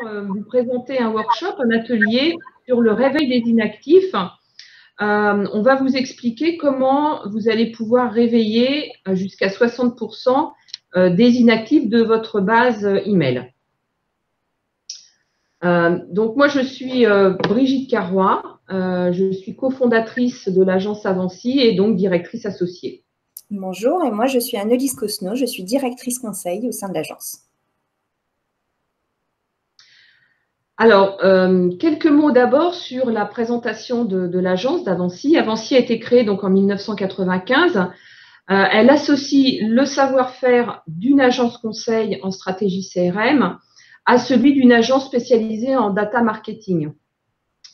Vous présenter un workshop, un atelier sur le réveil des inactifs. On va vous expliquer comment vous allez pouvoir réveiller jusqu'à 60% des inactifs de votre base email. Donc moi, je suis Brigitte Carrois, je suis cofondatrice de l'agence Avancy et donc directrice associée. Bonjour, et moi je suis Annelise Cosno, je suis directrice conseil au sein de l'agence. Alors, quelques mots d'abord sur la présentation de l'agence d'Avancy. Avancy a été créée donc en 1995. Elle associe le savoir-faire d'une agence conseil en stratégie CRM à celui d'une agence spécialisée en data marketing.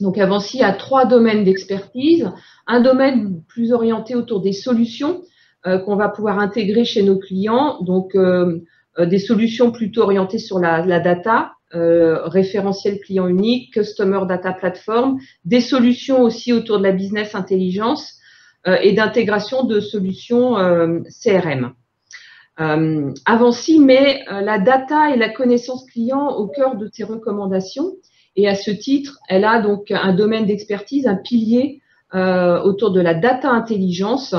Donc, Avancy a 3 domaines d'expertise. Un domaine plus orienté autour des solutions qu'on va pouvoir intégrer chez nos clients. Donc, des solutions plutôt orientées sur la data, référentiel client unique, Customer Data Platform, des solutions aussi autour de la business intelligence et d'intégration de solutions CRM. Avancy met la data et la connaissance client au cœur de ses recommandations et à ce titre, elle a donc un domaine d'expertise, un pilier autour de la data intelligence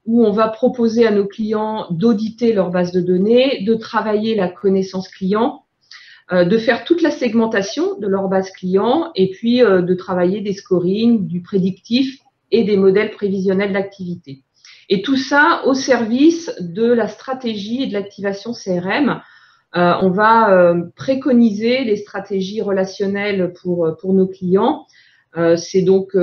où on va proposer à nos clients d'auditer leur base de données, de travailler la connaissance client, de faire toute la segmentation de leur base client et puis de travailler des scorings, du prédictif et des modèles prévisionnels d'activité. Et tout ça au service de la stratégie et de l'activation CRM. On va préconiser les stratégies relationnelles pour nos clients. C'est donc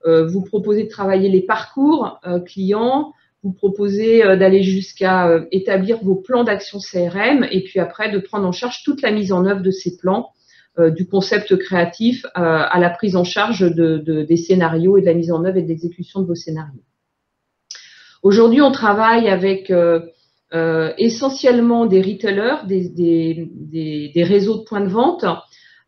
vous proposer de travailler les parcours clients, vous proposez d'aller jusqu'à établir vos plans d'action CRM et puis après de prendre en charge toute la mise en œuvre de ces plans, du concept créatif à la prise en charge des scénarios et de la mise en œuvre et de l'exécution de vos scénarios. Aujourd'hui, on travaille avec essentiellement des retailers, des réseaux de points de vente,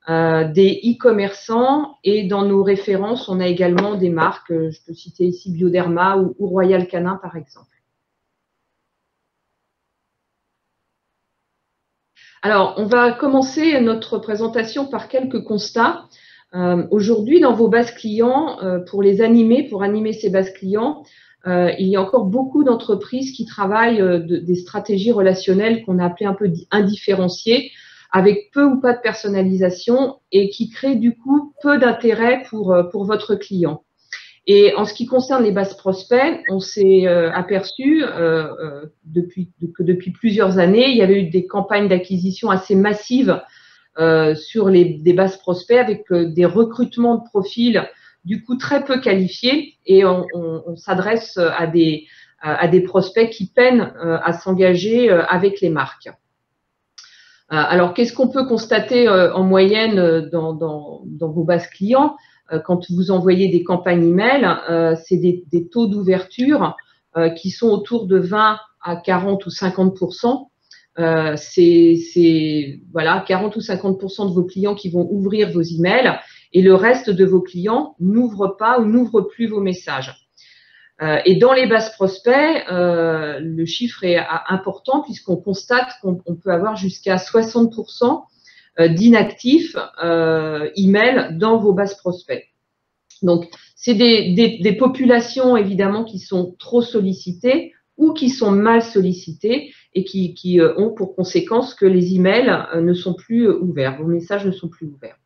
des e-commerçants et dans nos références, on a également des marques, je peux citer ici Bioderma ou Royal Canin par exemple. Alors, on va commencer notre présentation par quelques constats. Aujourd'hui, dans vos bases clients, pour animer ces bases clients, il y a encore beaucoup d'entreprises qui travaillent des stratégies relationnelles qu'on a appelées un peu indifférenciées, avec peu ou pas de personnalisation et qui créent du coup peu d'intérêt pour votre client. Et en ce qui concerne les bases prospects, on s'est aperçu que depuis plusieurs années, il y avait eu des campagnes d'acquisition assez massives sur des bases prospects avec des recrutements de profils du coup très peu qualifiés et on s'adresse à des prospects qui peinent à s'engager avec les marques. Alors, qu'est-ce qu'on peut constater en moyenne dans vos bases clients quand vous envoyez des campagnes email? C'est des taux d'ouverture qui sont autour de 20 à 40 ou 50%. Voilà, 40 ou 50% de vos clients qui vont ouvrir vos emails et le reste de vos clients n'ouvrent pas ou n'ouvrent plus vos messages. Et dans les bases prospects, le chiffre est important puisqu'on constate qu'on peut avoir jusqu'à 60% d'inactifs email dans vos bases prospects. Donc, c'est des populations évidemment qui sont trop sollicitées ou qui sont mal sollicitées et qui ont pour conséquence que les emails ne sont plus ouverts, vos messages ne sont plus ouverts.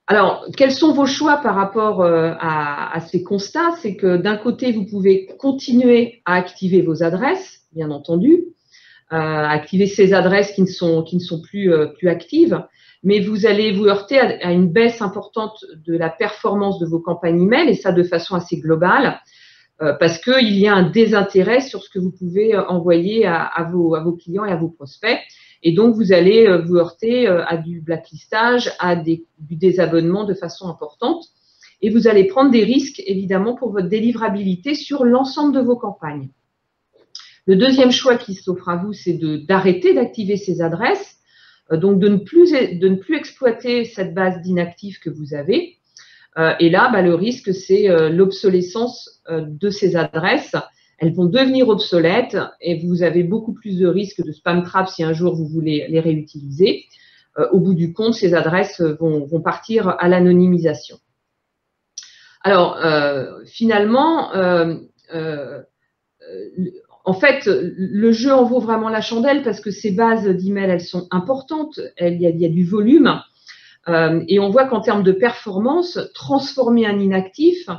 Alors, quels sont vos choix par rapport à ces constats? C'est que d'un côté, vous pouvez continuer à activer vos adresses, bien entendu, activer ces adresses qui ne sont plus actives, mais vous allez vous heurter à une baisse importante de la performance de vos campagnes email, et ça de façon assez globale, parce qu'il y a un désintérêt sur ce que vous pouvez envoyer à vos clients et à vos prospects. Et donc, vous allez vous heurter à du blacklistage, à du désabonnement de façon importante. Et vous allez prendre des risques, évidemment, pour votre délivrabilité sur l'ensemble de vos campagnes. Le deuxième choix qui s'offre à vous, c'est d'arrêter d'activer ces adresses, donc de ne plus exploiter cette base d'inactifs que vous avez. Et là, le risque, c'est l'obsolescence de ces adresses. elles vont devenir obsolètes et vous avez beaucoup plus de risques de spam trap si un jour vous voulez les réutiliser. Au bout du compte, ces adresses vont partir à l'anonymisation. Alors, finalement, en fait, le jeu en vaut vraiment la chandelle parce que ces bases d'email, elles sont importantes, il y a du volume. Et on voit qu'en termes de performance, transformer un inactif,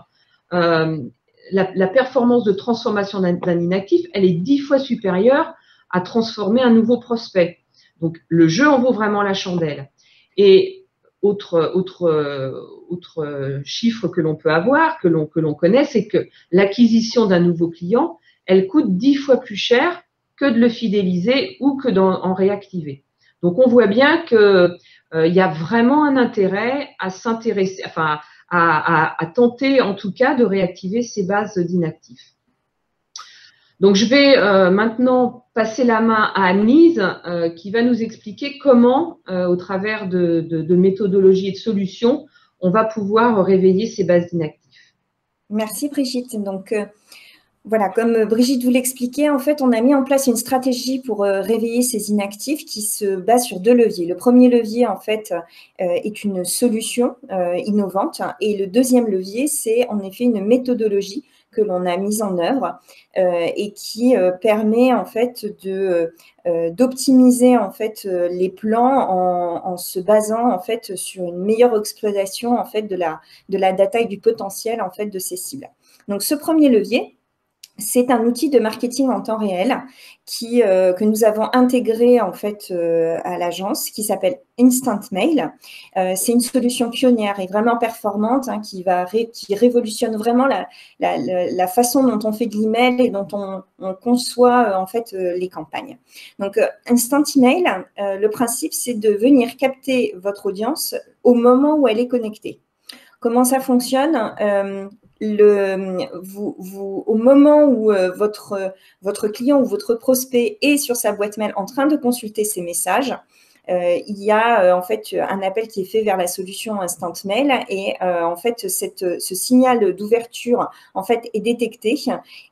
la performance de transformation d'un inactif, elle est 10 fois supérieure à transformer un nouveau prospect. Donc, le jeu en vaut vraiment la chandelle. Et autre chiffre que l'on peut avoir, que l'on connaît, c'est que l'acquisition d'un nouveau client, elle coûte 10 fois plus cher que de le fidéliser ou que d'en réactiver. Donc, on voit bien que il y a vraiment un intérêt à s'intéresser, enfin, à tenter en tout cas de réactiver ces bases d'inactifs. Donc, je vais maintenant passer la main à Anne-Lise qui va nous expliquer comment, au travers de méthodologies et de solutions, on va pouvoir réveiller ces bases d'inactifs. Merci Brigitte. Donc, voilà, comme Brigitte vous l'expliquait, en fait, on a mis en place une stratégie pour réveiller ces inactifs qui se base sur 2 leviers. Le premier levier, en fait, est une solution innovante et le deuxième levier, c'est en effet une méthodologie que l'on a mise en œuvre et qui permet en fait d'optimiser en fait les plans en se basant en fait sur une meilleure exploitation en fait de la data et du potentiel en fait de ces cibles. Donc ce premier levier, c'est un outil de marketing en temps réel que nous avons intégré en fait à l'agence qui s'appelle Instant Mail. C'est une solution pionnière et vraiment performante qui révolutionne vraiment la façon dont on fait de l'email et dont on conçoit en fait les campagnes. Donc Instant Email, le principe c'est de venir capter votre audience au moment où elle est connectée. Comment ça fonctionne au moment où votre client ou votre prospect est sur sa boîte mail en train de consulter ses messages, il y a en fait un appel qui est fait vers la solution Instant Mail et en fait ce signal d'ouverture en fait est détecté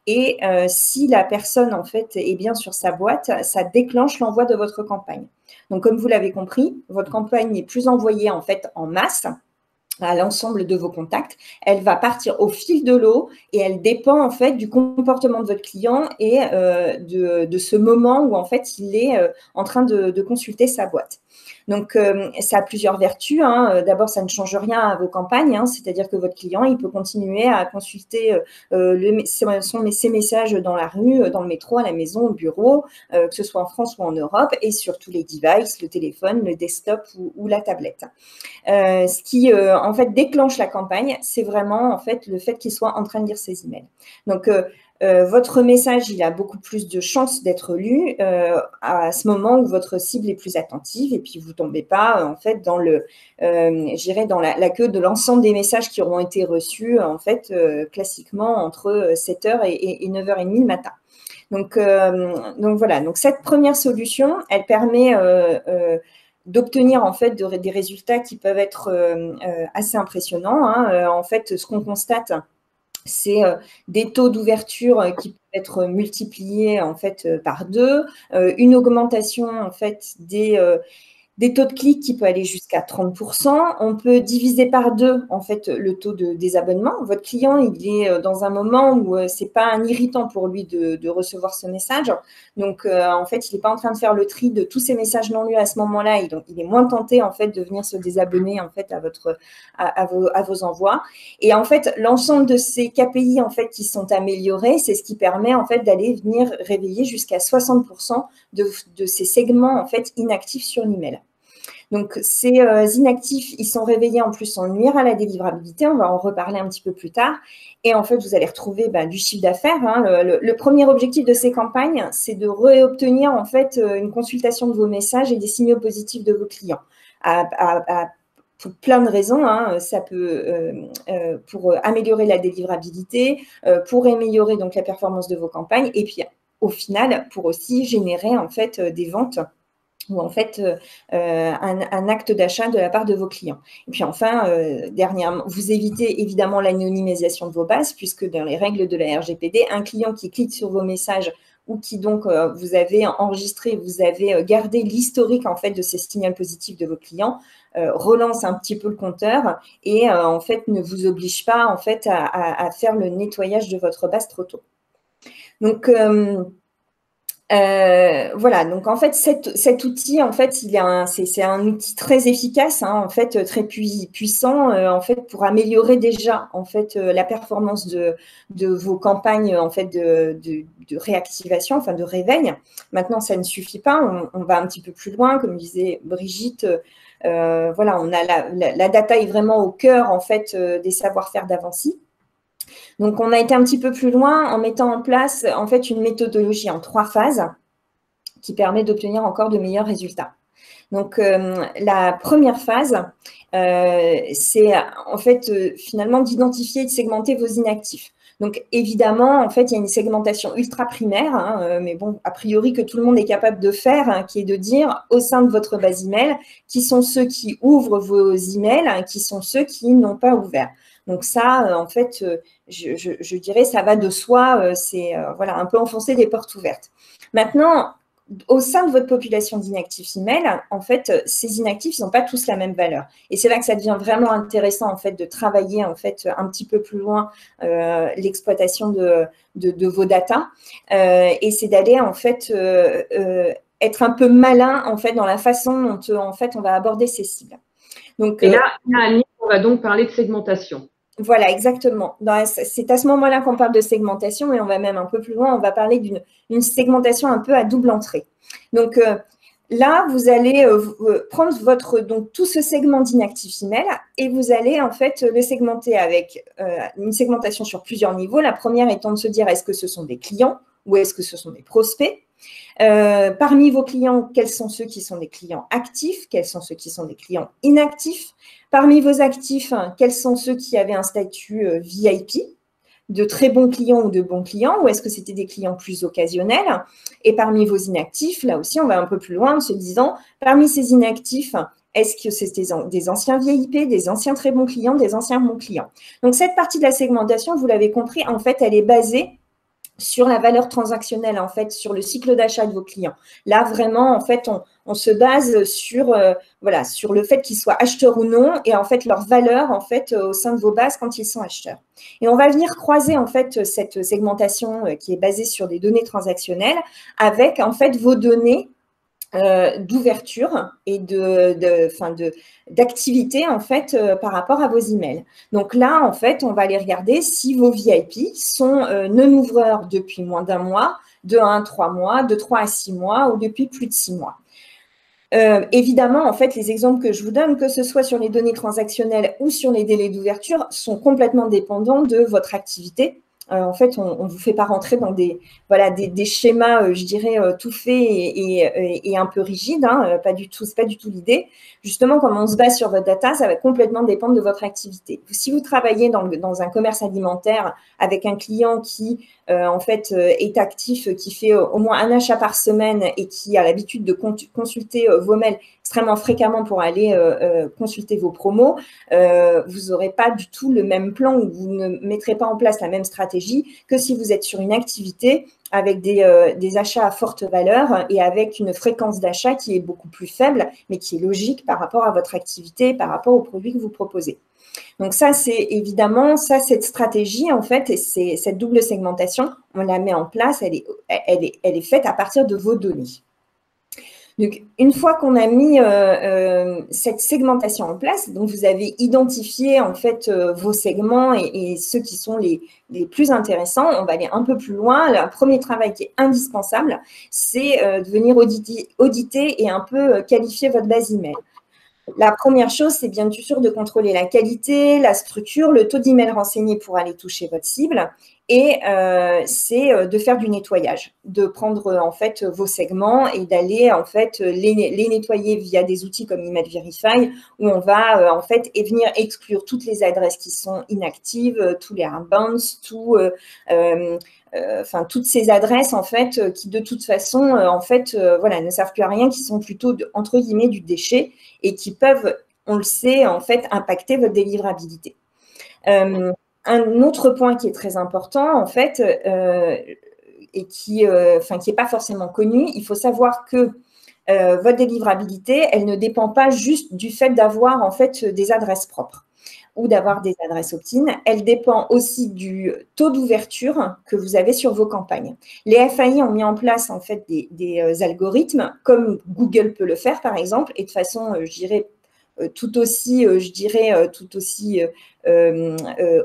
et si la personne en fait est bien sur sa boîte, ça déclenche l'envoi de votre campagne. Donc comme vous l'avez compris, votre campagne n'est plus envoyée en fait en masse à l'ensemble de vos contacts, elle va partir au fil de l'eau et elle dépend en fait du comportement de votre client et de ce moment où en fait il est en train de consulter sa boîte. Donc ça a plusieurs vertus. D'abord, ça ne change rien à vos campagnes, c'est-à-dire que votre client il peut continuer à consulter ses messages dans la rue, dans le métro, à la maison, au bureau, que ce soit en France ou en Europe, et sur tous les devices, le téléphone, le desktop ou la tablette. Ce qui en fait déclenche la campagne, c'est vraiment en fait le fait qu'il soit en train de lire ses emails. Donc votre message, il a beaucoup plus de chances d'être lu à ce moment où votre cible est plus attentive et puis vous tombez pas en fait dans dans la queue de l'ensemble des messages qui auront été reçus en fait classiquement entre 7h et 9h30 le matin. Donc voilà. Donc cette première solution, elle permet d'obtenir en fait des résultats qui peuvent être assez impressionnants. En fait, ce qu'on constate, c'est des taux d'ouverture qui peuvent être multipliés en fait par 2, une augmentation en fait des taux de clics qui peut aller jusqu'à 30%. On peut diviser par 2 en fait le taux de désabonnement. Votre client, il est dans un moment où c'est pas un irritant pour lui de recevoir ce message. Donc en fait, il n'est pas en train de faire le tri de tous ces messages non lus à ce moment-là. Il est moins tenté en fait de venir se désabonner en fait à vos envois. Et en fait, l'ensemble de ces KPI en fait qui sont améliorés, c'est ce qui permet en fait d'aller venir réveiller jusqu'à 60% de ces segments en fait inactifs sur l'email. Donc, ces inactifs, ils sont réveillés en plus sans nuire à la délivrabilité. On va en reparler un petit peu plus tard. Et en fait, vous allez retrouver du chiffre d'affaires. Le premier objectif de ces campagnes, c'est de réobtenir en fait une consultation de vos messages et des signaux positifs de vos clients. Pour plein de raisons, ça peut pour améliorer la délivrabilité, pour améliorer donc la performance de vos campagnes, et puis au final pour aussi générer en fait des ventes ou en fait un acte d'achat de la part de vos clients. Et puis enfin, dernièrement, vous évitez évidemment l'anonymisation de vos bases, puisque dans les règles de la RGPD, un client qui clique sur vos messages ou qui donc vous avez enregistré, vous avez gardé l'historique en fait de ces signaux positifs de vos clients, relance un petit peu le compteur et en fait ne vous oblige pas en fait à faire le nettoyage de votre base trop tôt. Donc voilà, donc en fait, cet outil, en fait, c'est un outil très efficace, hein, en fait, très puissant, en fait, pour améliorer déjà, en fait, la performance de vos campagnes, en fait, de réactivation, enfin, de réveil. Maintenant, ça ne suffit pas, on va un petit peu plus loin, comme disait Brigitte. Voilà, on a la data est vraiment au cœur, en fait, des savoir-faire d'Avancy. Donc, on a été un petit peu plus loin en mettant en place, en fait, une méthodologie en 3 phases qui permet d'obtenir encore de meilleurs résultats. Donc, la première phase, c'est en fait finalement d'identifier et de segmenter vos inactifs. Donc, évidemment, en fait, il y a une segmentation ultra primaire, hein, mais bon, a priori que tout le monde est capable de faire, hein, qui est de dire au sein de votre base email, qui sont ceux qui ouvrent vos emails, hein, qui sont ceux qui n'ont pas ouvert. Donc ça, en fait, je dirais, ça va de soi, c'est voilà, un peu enfoncer des portes ouvertes. Maintenant, au sein de votre population d'inactifs email, en fait, ces inactifs, ils n'ont pas tous la même valeur. Et c'est là que ça devient vraiment intéressant, en fait, de travailler, en fait, un petit peu plus loin l'exploitation de vos datas. Et c'est d'aller, en fait, être un peu malin, en fait, dans la façon dont, en fait, on va aborder ces cibles. Donc, et là, Annie, on va donc parler de segmentation. Voilà, exactement. C'est à ce moment-là qu'on parle de segmentation et on va même un peu plus loin, on va parler d'une segmentation un peu à double entrée. Donc là, vous allez prendre donc, tout ce segment d'inactifs email et vous allez en fait le segmenter avec une segmentation sur plusieurs niveaux. La première étant de se dire est-ce que ce sont des clients ou est-ce que ce sont des prospects? Parmi vos clients, quels sont ceux qui sont des clients actifs? Quels sont ceux qui sont des clients inactifs? Parmi vos actifs, quels sont ceux qui avaient un statut VIP, de très bons clients ou de bons clients, ou est-ce que c'était des clients plus occasionnels? Et parmi vos inactifs, là aussi, on va un peu plus loin en se disant, parmi ces inactifs, est-ce que c'était des anciens VIP, des anciens très bons clients, des anciens bons clients? Donc, cette partie de la segmentation, vous l'avez compris, en fait, elle est basée sur la valeur transactionnelle, en fait, sur le cycle d'achat de vos clients. Là, vraiment, en fait, on se base sur, voilà, sur le fait qu'ils soient acheteurs ou non et, en fait, leur valeur, en fait, au sein de vos bases quand ils sont acheteurs. Et on va venir croiser, en fait, cette segmentation qui est basée sur des données transactionnelles avec, en fait, vos données d'ouverture et d'activité en fait par rapport à vos emails. Donc là, en fait, on va aller regarder si vos VIP sont non-ouvreurs depuis moins d'un mois, de 1 à 3 mois, de 3 à 6 mois ou depuis plus de 6 mois. Évidemment, en fait, les exemples que je vous donne, que ce soit sur les données transactionnelles ou sur les délais d'ouverture, sont complètement dépendants de votre activité. En fait, on ne vous fait pas rentrer dans des schémas, je dirais, tout faits et un peu rigides. Hein, pas du tout, c'est pas du tout l'idée. Justement, comme on se base sur votre data, ça va complètement dépendre de votre activité. Si vous travaillez dans un commerce alimentaire avec un client qui, en fait, est actif, qui fait au moins un achat par semaine et qui a l'habitude de consulter vos mails extrêmement fréquemment pour aller consulter vos promos, vous n'aurez pas du tout le même plan ou vous ne mettrez pas en place la même stratégie que si vous êtes sur une activité avec des achats à forte valeur et avec une fréquence d'achat qui est beaucoup plus faible, mais qui est logique par rapport à votre activité, par rapport aux produits que vous proposez. Donc ça, c'est évidemment, cette stratégie, en fait, et cette double segmentation, on la met en place, elle est faite à partir de vos données. Donc, une fois qu'on a mis cette segmentation en place, donc vous avez identifié en fait vos segments et ceux qui sont les plus intéressants, on va aller un peu plus loin. Le premier travail qui est indispensable, c'est de venir auditer et un peu qualifier votre base email. La première chose, c'est bien sûr de contrôler la qualité, la structure, le taux d'email renseigné pour aller toucher votre cible. Et c'est de faire du nettoyage, de prendre en fait vos segments et d'aller en fait les nettoyer via des outils comme Email Verify, où on va en fait venir exclure toutes les adresses qui sont inactives, tous les outbounds, enfin toutes ces adresses en fait qui de toute façon en fait voilà, ne servent plus à rien, qui sont plutôt entre guillemets du déchet et qui peuvent, on le sait, en fait impacter votre délivrabilité. Un autre point qui est très important en fait et qui est pas forcément connu, il faut savoir que votre délivrabilité, elle ne dépend pas juste du fait d'avoir en fait des adresses propres ou d'avoir des adresses opt-in. Elle dépend aussi du taux d'ouverture que vous avez sur vos campagnes. Les FAI ont mis en place en fait des algorithmes, comme Google peut le faire par exemple, et de façon, je dirais, tout aussi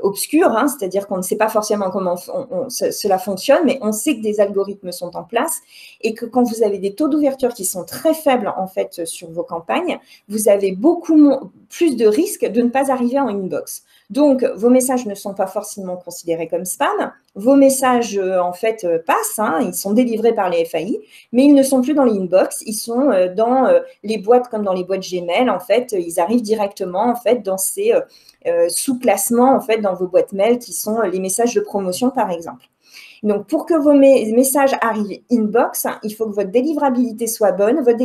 obscure, hein, c'est-à-dire qu'on ne sait pas forcément comment cela fonctionne, mais on sait que des algorithmes sont en place et que quand vous avez des taux d'ouverture qui sont très faibles en fait sur vos campagnes, vous avez beaucoup plus de risques de ne pas arriver en inbox. Donc, vos messages ne sont pas forcément considérés comme spam. Vos messages, en fait, passent, hein, ils sont délivrés par les FAI, mais ils ne sont plus dans les inbox, ils sont dans les boîtes comme dans les boîtes Gmail. En fait, ils arrivent directement en fait dans ces sous-classements en fait dans vos boîtes mail qui sont les messages de promotion par exemple. Donc, pour que vos messages arrivent inbox, il faut que votre délivrabilité soit bonne. Votre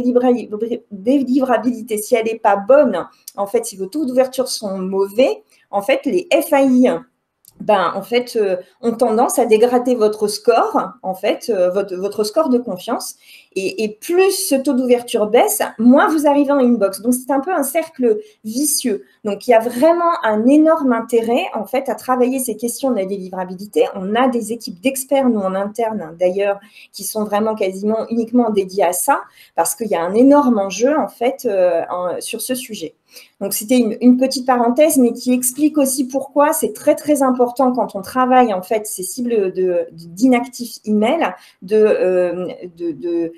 délivrabilité, si elle n'est pas bonne, en fait, si vos taux d'ouverture sont mauvais, en fait, les FAI ont tendance à dégrader votre score, en fait, votre score de confiance. Et plus ce taux d'ouverture baisse, moins vous arrivez en inbox. Donc, c'est un peu un cercle vicieux. Donc, il y a vraiment un énorme intérêt, en fait, à travailler ces questions de la délivrabilité. On a des équipes d'experts, nous, en interne, d'ailleurs, qui sont vraiment quasiment uniquement dédiées à ça, parce qu'il y a un énorme enjeu, en fait, sur ce sujet. Donc, c'était une petite parenthèse, mais qui explique aussi pourquoi c'est très, très important quand on travaille, en fait, ces cibles d'inactifs email, de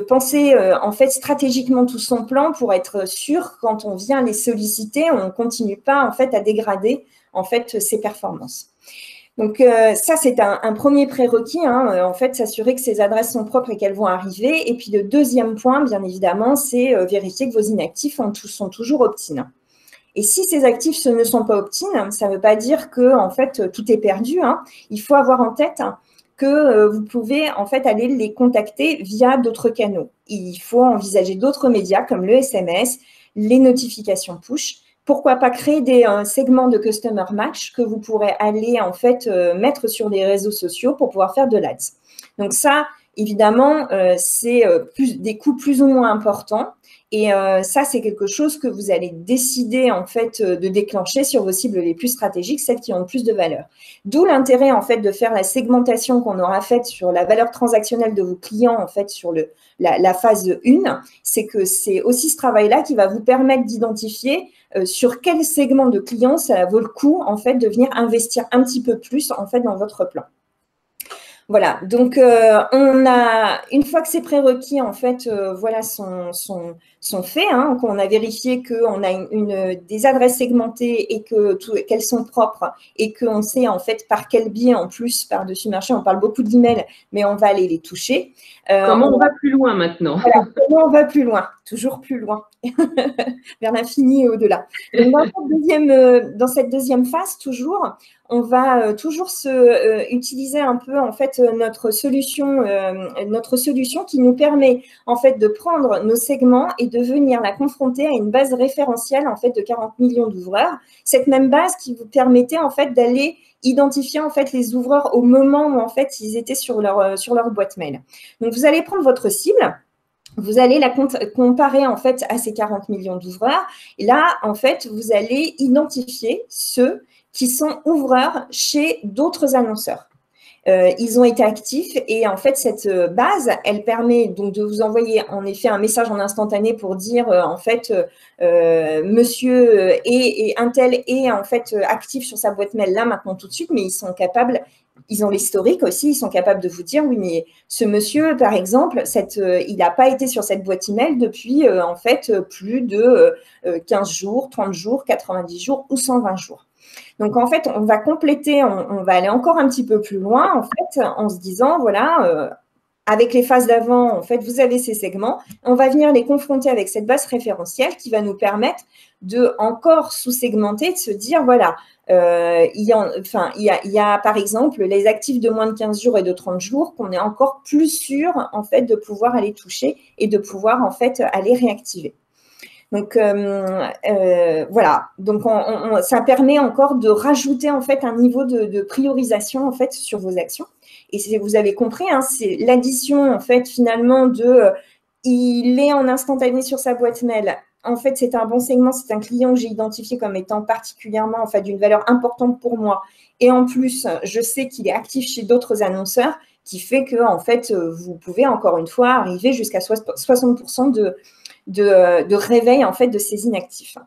penser, en fait, stratégiquement tout son plan pour être sûr, quand on vient les solliciter, on ne continue pas, en fait, à dégrader, en fait, ses performances. Donc, ça, c'est un premier prérequis, hein, en fait, s'assurer que ces adresses sont propres et qu'elles vont arriver. Et puis, le deuxième point, bien évidemment, c'est vérifier que vos inactifs sont toujours opt-in. Et si ces actifs ne sont pas opt-in, ça ne veut pas dire que, en fait, tout est perdu, hein. Il faut avoir en tête que vous pouvez, en fait, aller les contacter via d'autres canaux. Il faut envisager d'autres médias comme le SMS, les notifications push. Pourquoi pas créer des segments de Customer Match que vous pourrez aller en fait mettre sur les réseaux sociaux pour pouvoir faire de l'Ads. Donc ça, évidemment, c'est des coûts plus ou moins importants. Et ça, c'est quelque chose que vous allez décider en fait de déclencher sur vos cibles les plus stratégiques, celles qui ont le plus de valeur. D'où l'intérêt en fait de faire la segmentation qu'on aura faite sur la valeur transactionnelle de vos clients en fait sur la phase 1. C'est que c'est aussi ce travail-là qui va vous permettre d'identifier sur quel segment de clients ça vaut le coup en fait de venir investir un petit peu plus en fait dans votre plan. Voilà, donc on a, une fois que ces prérequis en fait voilà, sont faits, hein, qu'on a vérifié qu'on a des adresses segmentées et qu'elles sont propres et qu'on sait en fait par quel biais en plus par-dessus marché, on parle beaucoup d'emails, mais on va aller les toucher. Comment on va plus loin maintenant? Voilà, comment on va plus loin, toujours plus loin, vers l'infini et au-delà. Donc dans cette deuxième phase, toujours, on va toujours utiliser un peu en fait notre solution qui nous permet en fait de prendre nos segments et de venir la confronter à une base référentielle en fait de 40 millions d'ouvreurs. Cette même base qui vous permettait en fait d'aller identifier en fait les ouvreurs au moment où en fait ils étaient sur leur boîte mail. Donc vous allez prendre votre cible. Vous allez la comparer en fait à ces 40 millions d'ouvreurs. Et là, en fait, vous allez identifier ceux qui sont ouvreurs chez d'autres annonceurs. Ils ont été actifs et en fait, cette base, elle permet donc de vous envoyer en effet un message en instantané pour dire en fait, monsieur et un tel est en fait actif sur sa boîte mail là maintenant tout de suite, mais ils sont capables. Ils ont l'historique aussi, ils sont capables de vous dire, oui, mais ce monsieur, par exemple, il n'a pas été sur cette boîte email depuis, en fait, plus de 15 jours, 30 jours, 90 jours ou 120 jours. Donc, en fait, on va compléter, on va aller encore un petit peu plus loin, en fait, en se disant, voilà, avec les phases d'avant, en fait, vous avez ces segments. On va venir les confronter avec cette base référentielle qui va nous permettre de encore sous-segmenter, de se dire, voilà, il y a, par exemple, les actifs de moins de 15 jours et de 30 jours qu'on est encore plus sûr, en fait, de pouvoir aller toucher et de pouvoir, en fait, aller réactiver. Donc, voilà. Donc, ça permet encore de rajouter, en fait, un niveau de priorisation, en fait, sur vos actions. Et vous avez compris, hein, c'est l'addition, en fait, finalement, il est en instantané sur sa boîte mail. En fait, c'est un bon segment, c'est un client que j'ai identifié comme étant particulièrement, en fait, d'une valeur importante pour moi. Et en plus, je sais qu'il est actif chez d'autres annonceurs, qui fait que, en fait, vous pouvez, encore une fois, arriver jusqu'à 60% de réveil, en fait, de ces inactifs.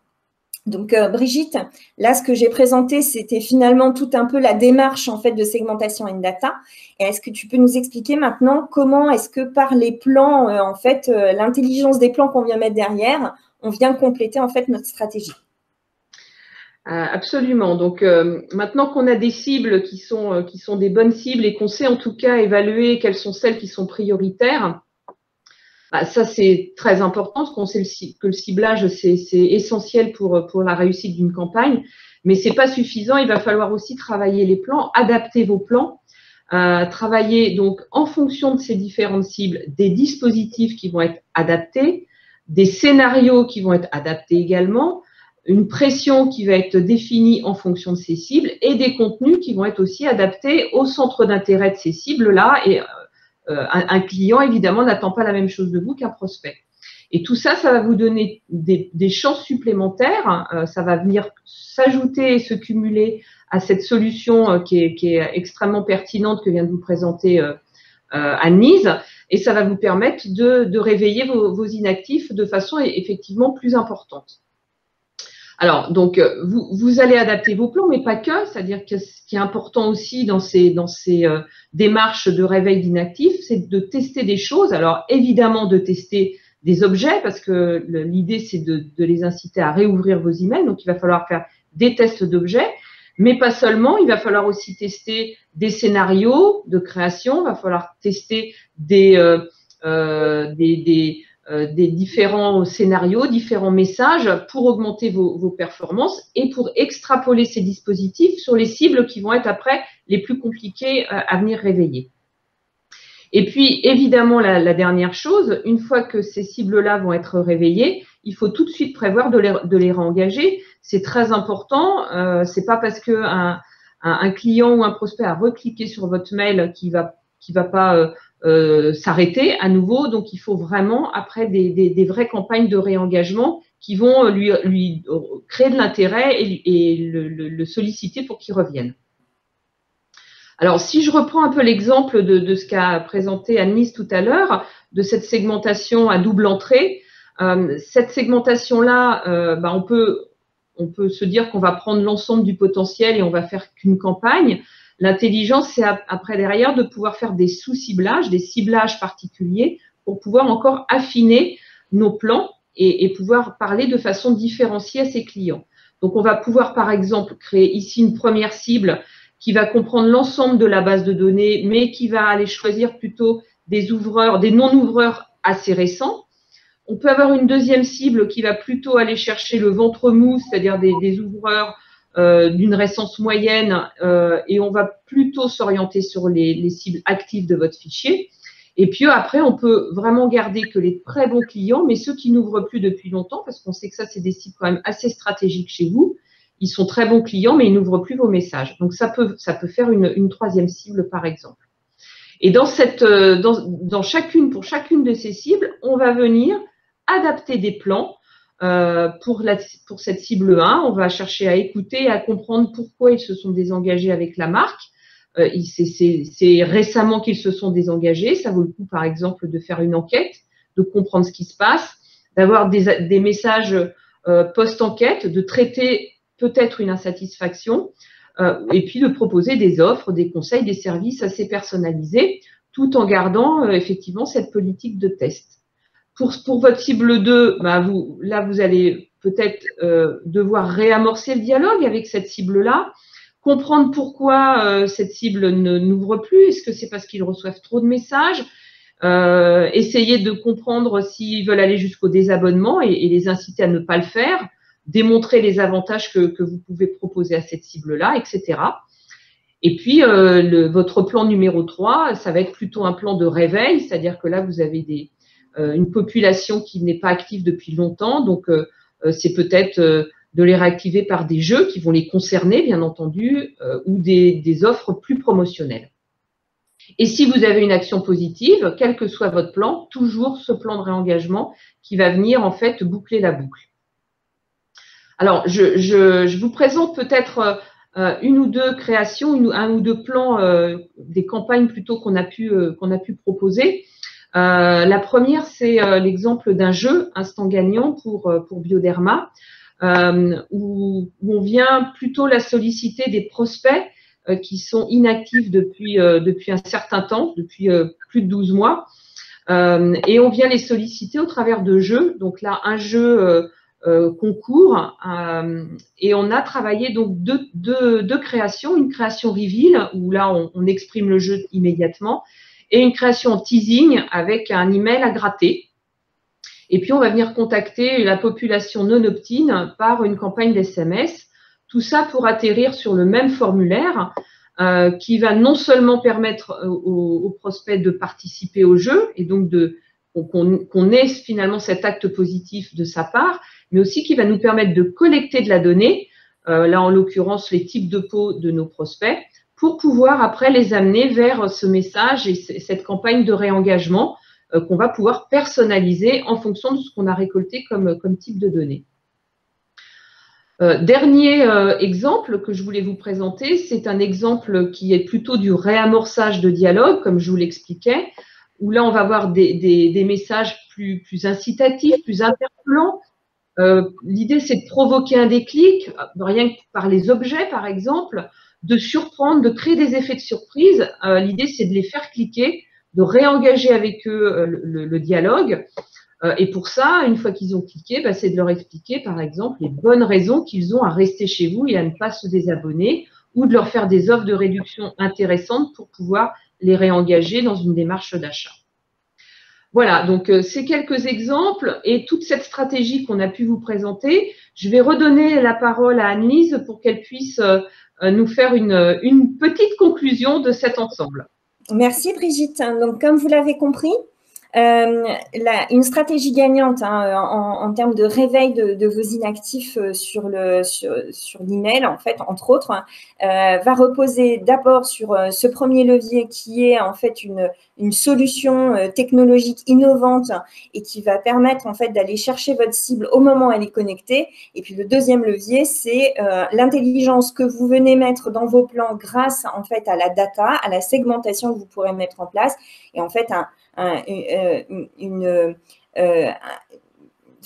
Donc, Brigitte, là, ce que j'ai présenté, c'était finalement tout un peu la démarche, en fait, de segmentation and data. Et est-ce que tu peux nous expliquer maintenant comment est-ce que par les plans, en fait, l'intelligence des plans qu'on vient mettre derrière, on vient compléter, en fait, notre stratégie? Absolument. Donc, maintenant qu'on a des cibles qui sont des bonnes cibles et qu'on sait en tout cas évaluer quelles sont celles qui sont prioritaires, ça, c'est très important parce qu'on sait que le ciblage, c'est essentiel pour la réussite d'une campagne. Mais ce n'est pas suffisant. Il va falloir aussi travailler les plans, adapter vos plans, travailler donc en fonction de ces différentes cibles, des dispositifs qui vont être adaptés, des scénarios qui vont être adaptés également, une pression qui va être définie en fonction de ces cibles et des contenus qui vont être aussi adaptés au centre d'intérêt de ces cibles-là. Et un client, évidemment, n'attend pas la même chose de vous qu'un prospect. Et tout ça, ça va vous donner des chances supplémentaires. Ça va venir s'ajouter et se cumuler à cette solution qui est extrêmement pertinente que vient de vous présenter Anne-Lise. Et ça va vous permettre de réveiller vos inactifs de façon effectivement plus importante. Alors, donc, vous allez adapter vos plans, mais pas que. C'est-à-dire que ce qui est important aussi dans ces démarches de réveil d'inactifs, c'est de tester des choses. Alors, évidemment, de tester des objets, parce que l'idée, c'est de les inciter à réouvrir vos emails. Donc, il va falloir faire des tests d'objets, mais pas seulement. Il va falloir aussi tester des scénarios de création. Il va falloir tester des différents scénarios, différents messages pour augmenter vos performances et pour extrapoler ces dispositifs sur les cibles qui vont être après les plus compliquées à venir réveiller. Et puis, évidemment, la dernière chose, une fois que ces cibles-là vont être réveillées, il faut tout de suite prévoir de les réengager. C'est très important. C'est pas parce que un client ou un prospect a recliqué sur votre mail qui va pas s'arrêter à nouveau. Donc, il faut vraiment, après, des vraies campagnes de réengagement qui vont lui créer de l'intérêt et le solliciter pour qu'il revienne. Alors, si je reprends un peu l'exemple de ce qu'a présenté Anne-Lise tout à l'heure, de cette segmentation à double entrée, cette segmentation-là, on peut se dire qu'on va prendre l'ensemble du potentiel et on va faire qu'une campagne. L'intelligence, c'est après derrière de pouvoir faire des sous-ciblages, des ciblages particuliers pour pouvoir encore affiner nos plans et pouvoir parler de façon différenciée à ses clients. Donc, on va pouvoir, par exemple, créer ici une première cible qui va comprendre l'ensemble de la base de données, mais qui va aller choisir plutôt des non-ouvreurs assez récents. On peut avoir une deuxième cible qui va plutôt aller chercher le ventre mou, c'est-à-dire des ouvreurs d'une récence moyenne, et on va plutôt s'orienter sur les cibles actives de votre fichier. Et puis après, on peut vraiment garder que les très bons clients, mais ceux qui n'ouvrent plus depuis longtemps, parce qu'on sait que ça, c'est des cibles quand même assez stratégiques chez vous. Ils sont très bons clients, mais ils n'ouvrent plus vos messages. Donc, ça peut faire une troisième cible, par exemple. Et pour chacune de ces cibles, on va venir adapter des plans pour cette cible 1. On va chercher à écouter et à comprendre pourquoi ils se sont désengagés avec la marque. C'est récemment qu'ils se sont désengagés. Ça vaut le coup, par exemple, de faire une enquête, de comprendre ce qui se passe, d'avoir des messages post-enquête, de traiter peut-être une insatisfaction, et puis de proposer des offres, des conseils, des services assez personnalisés, tout en gardant effectivement cette politique de test. Pour votre cible 2, vous allez peut-être devoir réamorcer le dialogue avec cette cible-là, comprendre pourquoi cette cible n'ouvre plus. Est-ce que c'est parce qu'ils reçoivent trop de messages? Essayer de comprendre s'ils veulent aller jusqu'au désabonnement et les inciter à ne pas le faire, démontrer les avantages que vous pouvez proposer à cette cible-là, etc. Et puis, votre plan numéro 3, ça va être plutôt un plan de réveil, c'est-à-dire que là, vous avez une population qui n'est pas active depuis longtemps, donc c'est peut-être de les réactiver par des jeux qui vont les concerner, bien entendu, ou des offres plus promotionnelles. Et si vous avez une action positive, quel que soit votre plan, toujours ce plan de réengagement qui va venir en fait boucler la boucle. Alors, je vous présente peut-être une ou deux créations, un ou deux plans, des campagnes plutôt qu'on a pu proposer. La première, c'est l'exemple d'un jeu instant gagnant pour Bioderma, où on vient plutôt la solliciter des prospects qui sont inactifs depuis un certain temps, depuis plus de 12 mois, et on vient les solliciter au travers de jeux. Donc là, un jeu concours, et on a travaillé donc deux créations, une création reveal où là on exprime le jeu immédiatement, et une création en teasing avec un email à gratter. Et puis on va venir contacter la population non opt-in par une campagne d'SMS. Tout ça pour atterrir sur le même formulaire qui va non seulement permettre aux prospects de participer au jeu et donc qu'on ait finalement cet acte positif de sa part, mais aussi qui va nous permettre de collecter de la donnée, là en l'occurrence les types de pots de nos prospects, pour pouvoir après les amener vers ce message et cette campagne de réengagement qu'on va pouvoir personnaliser en fonction de ce qu'on a récolté comme type de données. Dernier exemple que je voulais vous présenter, c'est un exemple qui est plutôt du réamorçage de dialogue, comme je vous l'expliquais, où là on va avoir des messages plus incitatifs, plus interpellants. L'idée, c'est de provoquer un déclic, rien que par les objets, par exemple, de surprendre, de créer des effets de surprise. L'idée, c'est de les faire cliquer, de réengager avec eux le dialogue. Et pour ça, une fois qu'ils ont cliqué, c'est de leur expliquer, par exemple, les bonnes raisons qu'ils ont à rester chez vous et à ne pas se désabonner, ou de leur faire des offres de réduction intéressantes pour pouvoir les réengager dans une démarche d'achat. Voilà, donc c'est quelques exemples et toute cette stratégie qu'on a pu vous présenter. Je vais redonner la parole à Anne-Lise pour qu'elle puisse nous faire une petite conclusion de cet ensemble. Merci Brigitte. Donc, comme vous l'avez compris, une stratégie gagnante en termes de réveil de vos inactifs sur l'email, en fait, entre autres, va reposer d'abord sur ce premier levier qui est en fait une solution technologique innovante et qui va permettre en fait d'aller chercher votre cible au moment où elle est connectée. Et puis le deuxième levier, c'est l'intelligence que vous venez mettre dans vos plans grâce en fait à la data, à la segmentation que vous pourrez mettre en place et en fait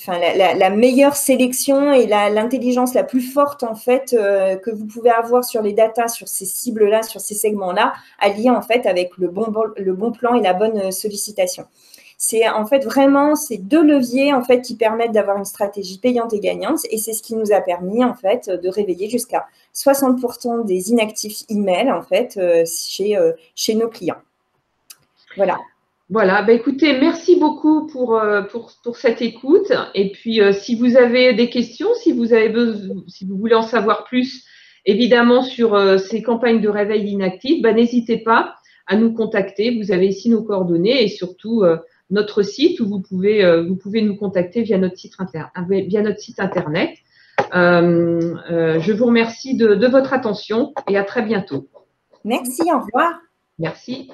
la meilleure sélection et l'intelligence la plus forte en fait que vous pouvez avoir sur les datas, sur ces cibles-là, sur ces segments-là, alliés en fait avec le bon plan et la bonne sollicitation. C'est en fait vraiment ces deux leviers en fait qui permettent d'avoir une stratégie payante et gagnante et c'est ce qui nous a permis en fait de réveiller jusqu'à 60% des inactifs email en fait chez nos clients. Voilà. Voilà, écoutez, merci beaucoup pour cette écoute. Et puis, si vous avez des questions, si vous voulez en savoir plus, évidemment, sur ces campagnes de réveil inactifs, n'hésitez pas à nous contacter. Vous avez ici nos coordonnées et surtout notre site où vous pouvez nous contacter via notre site internet. Je vous remercie de votre attention et à très bientôt. Merci, au revoir. Merci.